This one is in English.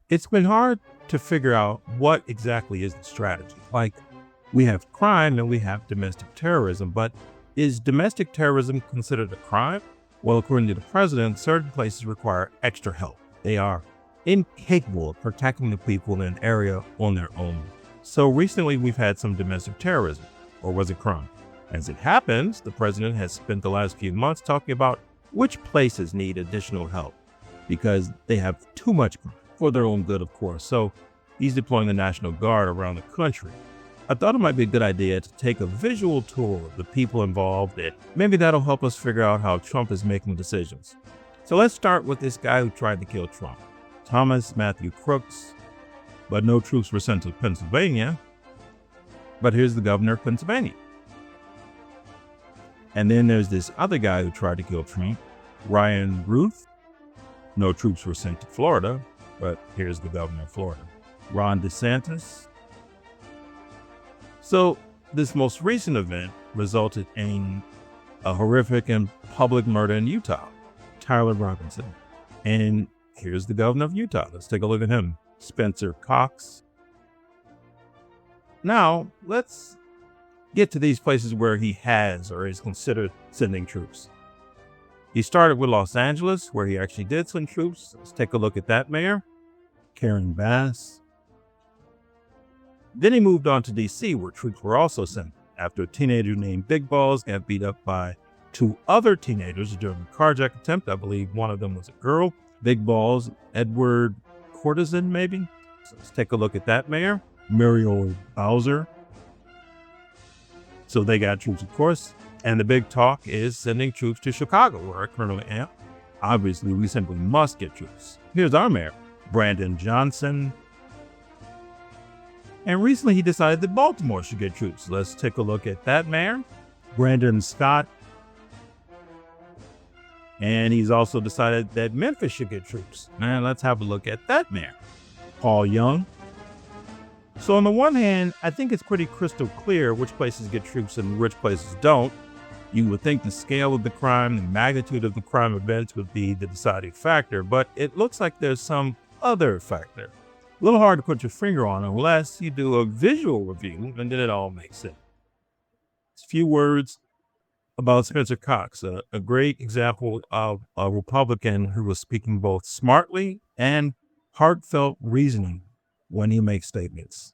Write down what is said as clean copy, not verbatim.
It's been hard to figure out what exactly is the strategy. Like, we have crime and we have domestic terrorism, but is domestic terrorism considered a crime? Well, according to the president, certain places require extra help. They are incapable of protecting the people in an area on their own. So recently we've had some domestic terrorism, or was it crime? As it happens, the president has spent the last few months talking about which places need additional help because they have too much crime, for their own good, of course. So he's deploying the National Guard around the country. I thought it might be a good idea to take a visual tour of the people involved, and maybe that'll help us figure out how Trump is making decisions. So let's start with this guy who tried to kill Trump, Thomas Matthew Crooks. But no troops were sent to Pennsylvania. But here's the governor of Pennsylvania. And then there's this other guy who tried to kill Trump, Ryan Routh. No troops were sent to Florida, but here's the governor of Florida, Ron DeSantis. So this most recent event resulted in a horrific and public murder in Utah, Tyler Robinson. And here's the governor of Utah. Let's take a look at him, Spencer Cox. Now, let's get to these places where he has or is considered sending troops. He started with Los Angeles, where he actually did send troops. Let's take a look at that mayor, Karen Bass. Then he moved on to DC, where troops were also sent after a teenager named Big Balls got beat up by two other teenagers during a carjack attempt. I believe one of them was a girl. Big Balls, Edward Courtesan, maybe. So let's take a look at that mayor, Muriel Bowser. So they got troops, of course. And the big talk is sending troops to Chicago, where I currently am. Obviously, we simply must get troops. Here's our mayor, Brandon Johnson. And recently he decided that Baltimore should get troops. Let's take a look at that mayor, Brandon Scott. And he's also decided that Memphis should get troops. And let's have a look at that mayor, Paul Young. So on the one hand, I think it's pretty crystal clear which places get troops and which places don't. You would think the scale of the crime, the magnitude of the crime events would be the deciding factor, but it looks like there's some other factor. A little hard to put your finger on unless you do a visual review, and then it all makes sense. A few words about Spencer Cox, a great example of a Republican who was speaking both smartly and heartfelt reasoning when he makes statements.